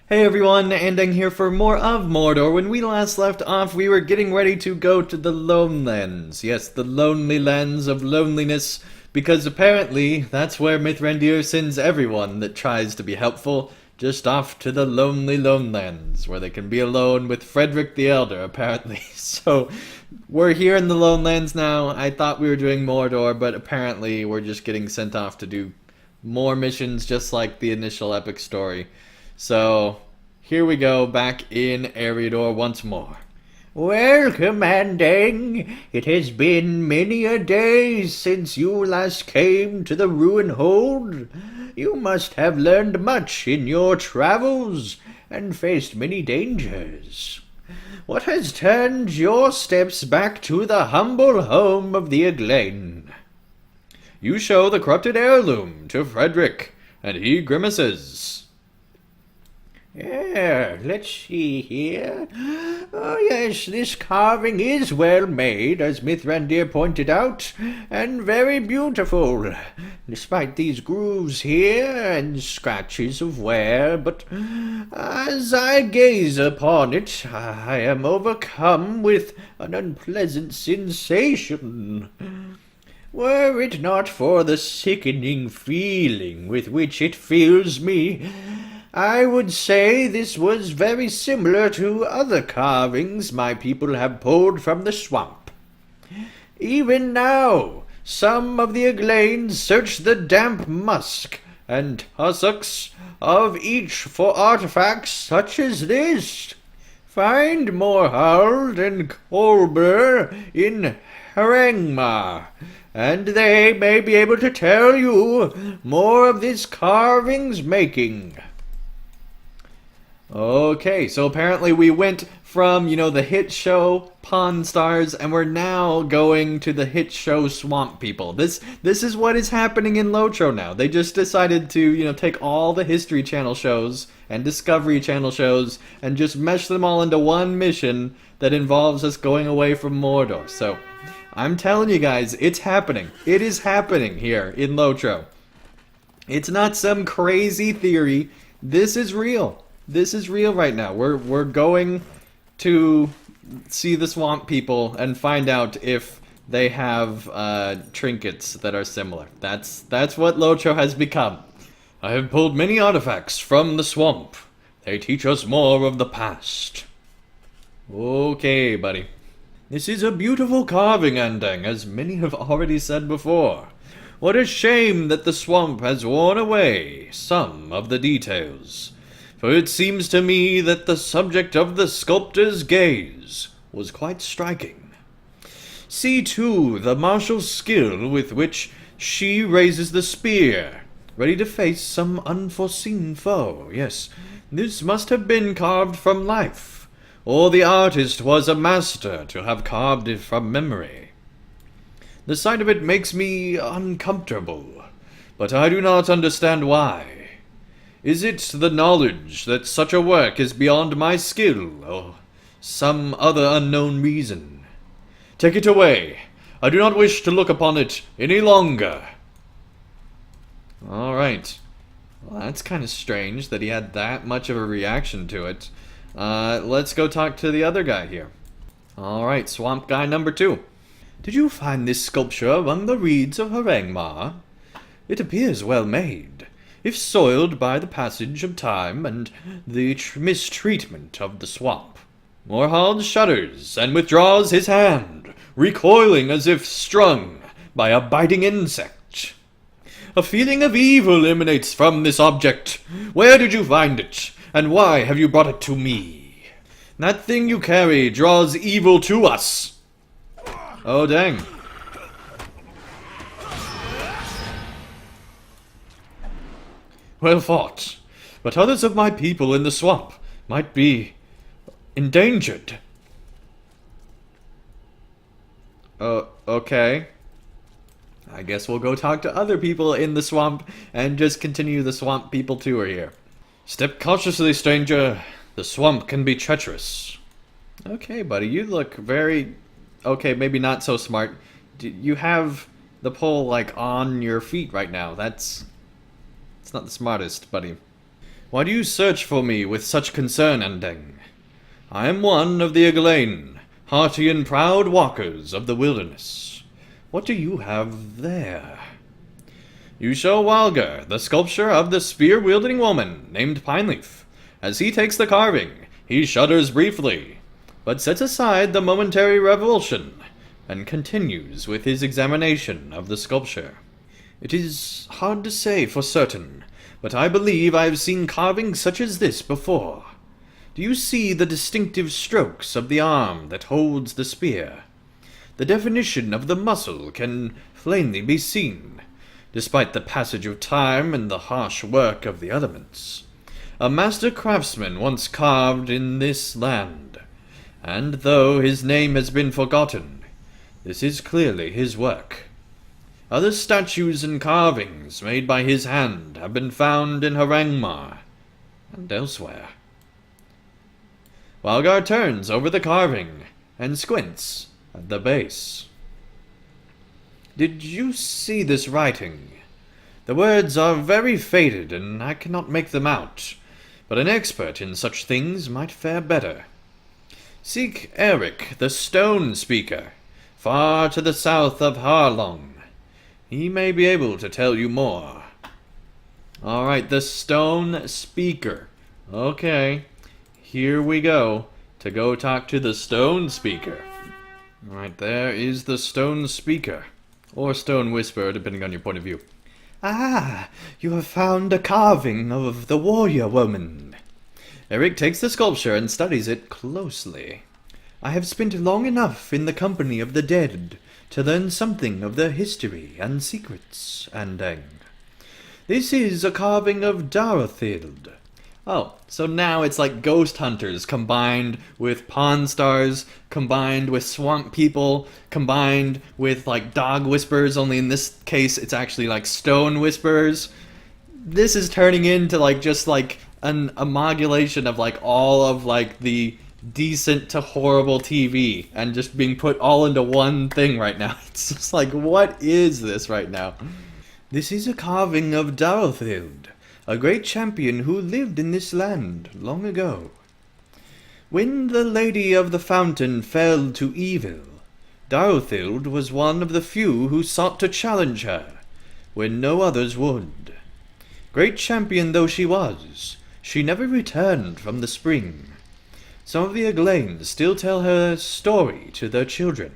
Hey everyone, Andang here for more of Mordor. When we last left off, we were getting ready to go to the Lone Lands. Yes, the lonely lands of loneliness, because apparently that's where Mithrandir sends everyone that tries to be helpful, just off to the lonely Lone Lands, where they can be alone with Frederick the Elder, apparently. So, we're here in the Lone Lands now. I thought we were doing Mordor, but apparently we're just getting sent off to do more missions just like the initial epic story. So, here we go, back in Eriador once more. Welcome, Andang. It has been many a day since you last came to the ruin hold. You must have learned much in your travels and faced many dangers. What has turned your steps back to the humble home of the Eglain? You show the corrupted heirloom to Frederick, and he grimaces. Yeah, let's see here. Oh, yes, this carving is well made, as Mithrandir pointed out, and very beautiful, despite these grooves here and scratches of wear. But as I gaze upon it, I am overcome with an unpleasant sensation. Were it not for the sickening feeling with which it fills me, I would say this was very similar to other carvings my people have pulled from the swamp. Even now, some of the Eglains search the damp musk and tussocks of each for artifacts such as this. Find Morhald and Kolber in Harangmar, and they may be able to tell you more of this carving's making. Okay, so apparently we went from, the hit show Pawn Stars, and we're now going to the hit show Swamp People. This is what is happening in LOTRO now. They just decided to, take all the History Channel shows and Discovery Channel shows and just mesh them all into one mission that involves us going away from Mordor. So, I'm telling you guys, it's happening. It is happening here in LOTRO. It's not some crazy theory. This is real. This is real right now. We're going to see the Swamp People and find out if they have trinkets that are similar. That's what LOTRO has become. I have pulled many artifacts from the swamp. They teach us more of the past. Okay, buddy. This is a beautiful carving, Andang, as many have already said before. What a shame that the swamp has worn away some of the details. For it seems to me that the subject of the sculptor's gaze was quite striking. See, too, the martial skill with which she raises the spear, ready to face some unforeseen foe. Yes, this must have been carved from life, or the artist was a master to have carved it from memory. The sight of it makes me uncomfortable, but I do not understand why. Is it the knowledge that such a work is beyond my skill, or some other unknown reason? Take it away. I do not wish to look upon it any longer. Alright. Well, that's kind of strange that he had that much of a reaction to it. Let's go talk to the other guy here. Alright, Swamp Guy number 2. Did you find this sculpture among the reeds of Harangmar? It appears well made, if soiled by the passage of time and the mistreatment of the swamp. Morhald shudders and withdraws his hand, recoiling as if strung by a biting insect. A feeling of evil emanates from this object. Where did you find it, and why have you brought it to me? That thing you carry draws evil to us. Oh, dang. Well fought, but others of my people in the swamp might be endangered. Okay. I guess we'll go talk to other people in the swamp and just continue the Swamp People tour here. Step cautiously, stranger. The swamp can be treacherous. Okay, buddy, you look very... Okay, maybe not so smart. You have the pole, on your feet right now. It's not the smartest, buddy. Why do you search for me with such concern, Andang? I am one of the Eglain, hearty and proud walkers of the wilderness. What do you have there? You show Walgar the sculpture of the spear-wielding woman named Pineleaf. As he takes the carving, he shudders briefly, but sets aside the momentary revulsion, and continues with his examination of the sculpture. It is hard to say for certain, but I believe I have seen carvings such as this before. Do you see the distinctive strokes of the arm that holds the spear? The definition of the muscle can plainly be seen, despite the passage of time and the harsh work of the elements. A master craftsman once carved in this land, and though his name has been forgotten, this is clearly his work. Other statues and carvings made by his hand have been found in Harangmar and elsewhere. Walgar turns over the carving and squints at the base. Did you see this writing? The words are very faded and I cannot make them out, but an expert in such things might fare better. Seek Eric, the stone speaker, far to the south of Harlong. He may be able to tell you more. Alright, the stone speaker. Okay, here we go, to go talk to the stone speaker. Alright, there is the stone speaker, or stone whisperer, depending on your point of view. Ah, you have found a carving of the warrior woman. Eric takes the sculpture and studies it closely. I have spent long enough in the company of the dead to learn something of their history and secrets, Andang. This is a carving of Darathild. Oh, so now it's like ghost hunters combined with pawn stars, combined with swamp people, combined with like dog whisperers, only in this case it's actually like stone whisperers. This is turning into like just like an amalgamation of like all of like the decent to horrible TV and just being put all into one thing right now. It's just like, what is this right now? This is a carving of Darathild, a great champion who lived in this land long ago. When the Lady of the Fountain fell to evil, Darathild was one of the few who sought to challenge her, when no others would. Great champion though she was, she never returned from the spring. Some of the Eglains still tell her story to their children,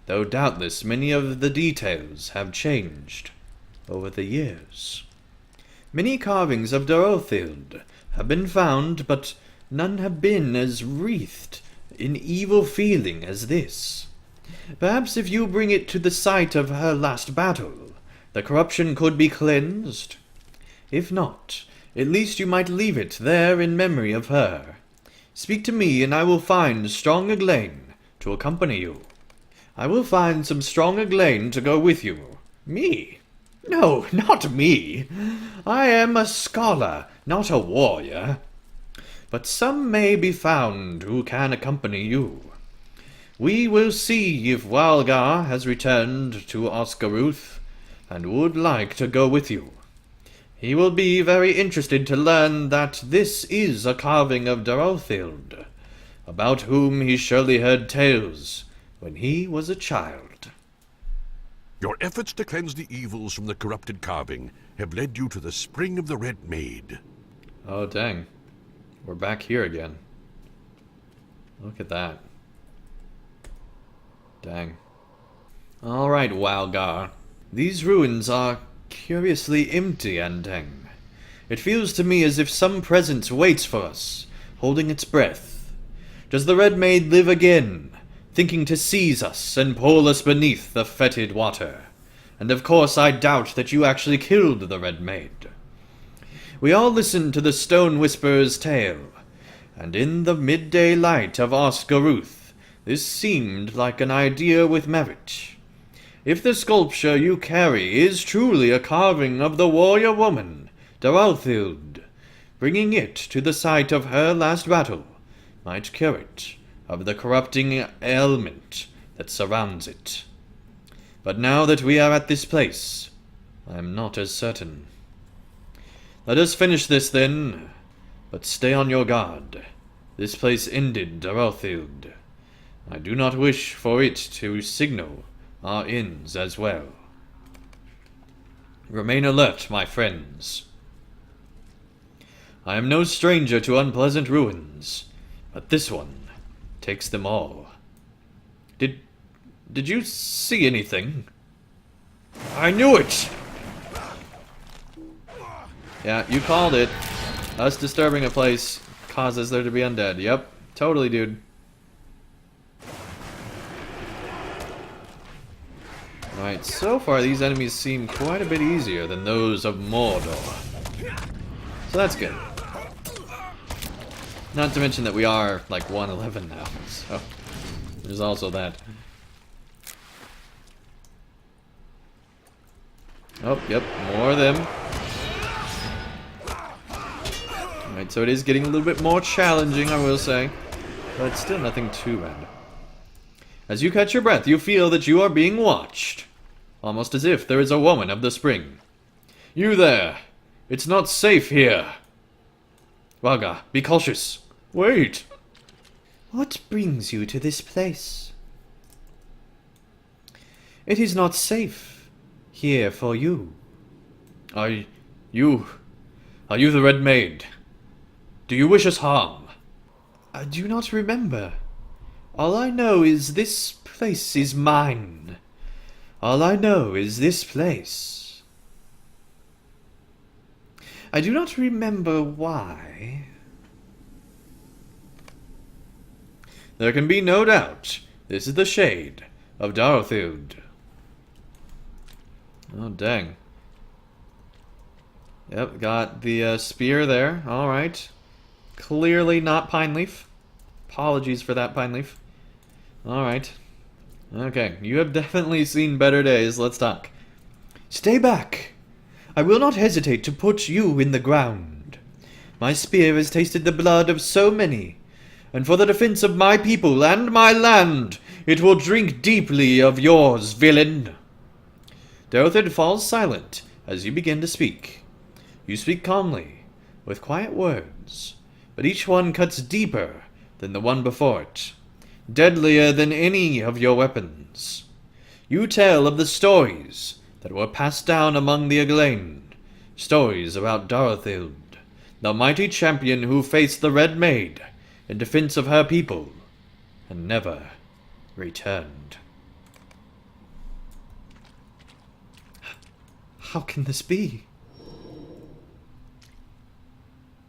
though doubtless many of the details have changed over the years. Many carvings of Darathild have been found, but none have been as wreathed in evil feeling as this. Perhaps if you bring it to the site of her last battle, the corruption could be cleansed. If not, at least you might leave it there in memory of her. Speak to me, and I will find strong Eglain to accompany you. I will find some strong Eglain to go with you. Me? No, not me. I am a scholar, not a warrior. But some may be found who can accompany you. We will see if Walgar has returned to Oscaruth, and would like to go with you. He will be very interested to learn that this is a carving of Darathild, about whom he surely heard tales when he was a child. Your efforts to cleanse the evils from the corrupted carving have led you to the Spring of the Red Maid. Oh, dang. We're back here again. Look at that. Dang. Alright, Walgar. These ruins are curiously empty, Andang. It feels to me as if some presence waits for us, holding its breath. Does the Red Maid live again, thinking to seize us and pull us beneath the fetid water? And of course I doubt that you actually killed the Red Maid. We all listened to the Stone Whisperer's tale, and in the midday light of Oscaruth, this seemed like an idea with merit. If the sculpture you carry is truly a carving of the warrior woman, Darathild, bringing it to the site of her last battle might cure it of the corrupting ailment that surrounds it. But now that we are at this place, I am not as certain. Let us finish this then, but stay on your guard. This place ended Darothild. I do not wish for it to signal our ends as well. Remain alert, my friends. I am no stranger to unpleasant ruins, but this one takes them all. Did you see anything? I knew it! Yeah, you called it. Us disturbing a place causes there to be undead. Yep, totally, dude. Alright, so far these enemies seem quite a bit easier than those of Mordor. So that's good. Not to mention that we are, like, 111 now, so there's also that. Oh, yep, more of them. Alright, so it is getting a little bit more challenging, I will say. But still nothing too bad. As you catch your breath, you feel that you are being watched. Almost as if there is a woman of the spring. You there! It's not safe here! Vaga, be cautious. Wait! What brings you to this place? It is not safe here for you. Are you the Red Maid? Do you wish us harm? I do not remember. All I know is this place is mine. All I know is this place. I do not remember why. There can be no doubt. This is the shade of Darothild. Oh, dang. Yep, got the spear there. Alright. Clearly not Pine Leaf. Apologies for that, Pine Leaf. Alright. Okay, you have definitely seen better days. Let's talk. Stay back. I will not hesitate to put you in the ground. My spear has tasted the blood of so many, and for the defense of my people and my land, it will drink deeply of yours, villain. Darothild falls silent as you begin to speak. You speak calmly, with quiet words, but each one cuts deeper than the one before it, deadlier than any of your weapons. You tell of the stories that were passed down among the Aglain, stories about Darothild, the mighty champion who faced the Red Maid in defense of her people, and never returned. How can this be?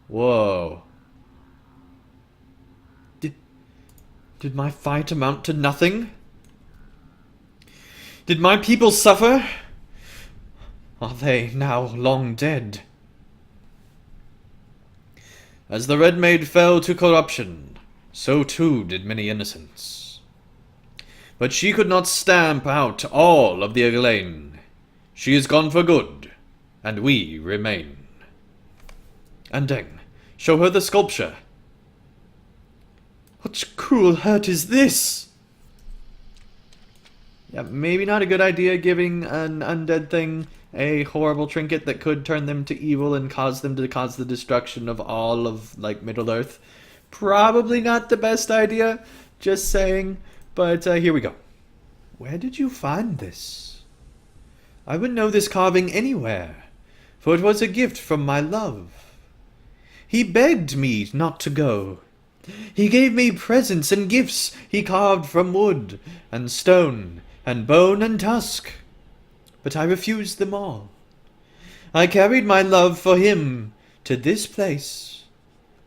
Whoa. Did my fight amount to nothing? Did my people suffer? Are they now long dead? As the Red Maid fell to corruption, so too did many innocents. But she could not stamp out all of the Aglain. She is gone for good, and we remain. Andang, show her the sculpture. What cruel hurt is this? Yeah, maybe not a good idea giving an undead thing a horrible trinket that could turn them to evil and cause them to cause the destruction of all of, like, Middle-earth. Probably not the best idea, just saying. But here we go. Where did you find this? I would know this carving anywhere, for it was a gift from my love. He begged me not to go. He gave me presents and gifts he carved from wood and stone and bone and tusk. But I refused them all. I carried my love for him to this place,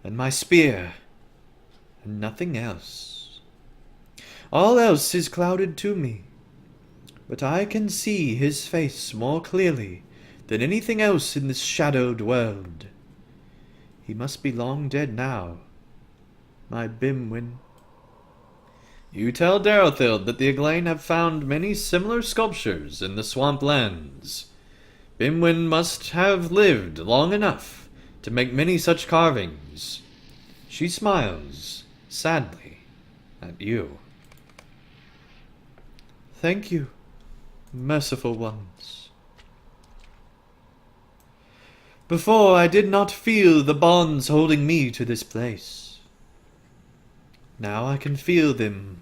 and my spear, and nothing else. All else is clouded to me, but I can see his face more clearly than anything else in this shadowed world. He must be long dead now, my Bimwin. You tell Darothild that the Aglain have found many similar sculptures in the swamp lands. Bimwin must have lived long enough to make many such carvings. She smiles sadly at you. Thank you, merciful ones. Before I did not feel the bonds holding me to this place. Now I can feel them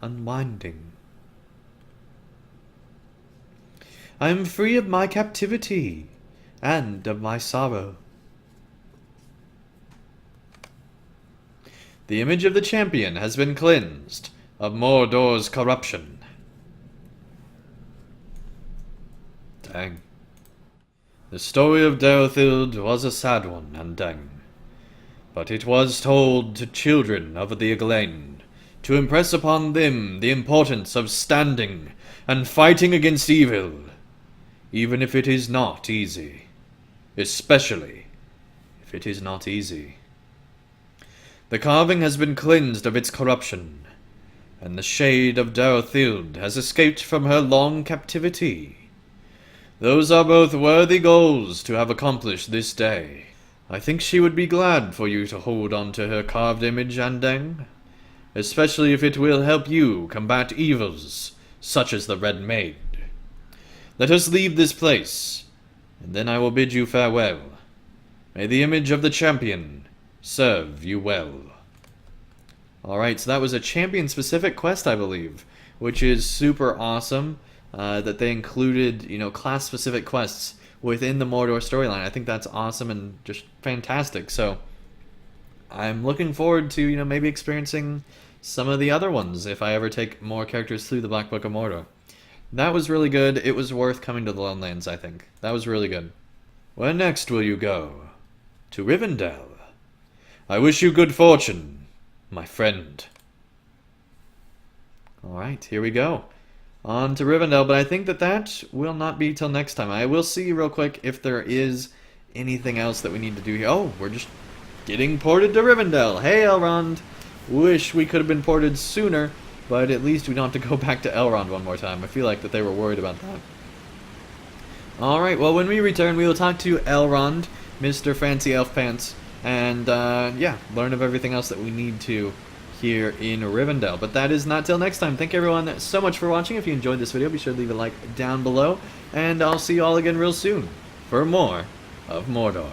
unwinding. I am free of my captivity and of my sorrow. The image of the champion has been cleansed of Mordor's corruption. Dang. The story of Darethild was a sad one, Andang. But it was told to children of the Eglain, to impress upon them the importance of standing and fighting against evil, even if it is not easy. Especially if it is not easy. The carving has been cleansed of its corruption, and the shade of Darethild has escaped from her long captivity. Those are both worthy goals to have accomplished this day. I think she would be glad for you to hold on to her carved image, Andang, especially if it will help you combat evils such as the Red Maid. Let us leave this place, and then I will bid you farewell. May the image of the champion serve you well. Alright, so that was a champion-specific quest, I believe, which is super awesome, that they included, class-specific quests within the Mordor storyline. I think that's awesome and just fantastic, so I'm looking forward to, maybe experiencing some of the other ones if I ever take more characters through the Black Book of Mordor. That was really good. It was worth coming to the Lone Lands, I think. That was really good. Where next will you go? To Rivendell. I wish you good fortune, my friend. Alright, here we go. On to Rivendell, but I think that will not be till next time. I will see real quick if there is anything else that we need to do here. Oh, we're just getting ported to Rivendell. Hey, Elrond. Wish we could have been ported sooner, but at least we don't have to go back to Elrond one more time. I feel like that they were worried about that. Alright, well, when we return, we will talk to Elrond, Mr. Fancy Elf Pants, and, yeah, learn of everything else that we need to here in Rivendell. But that is not till next time. Thank you everyone so much for watching. If you enjoyed this video, be sure to leave a like down below, and I'll see you all again real soon for more of Mordor.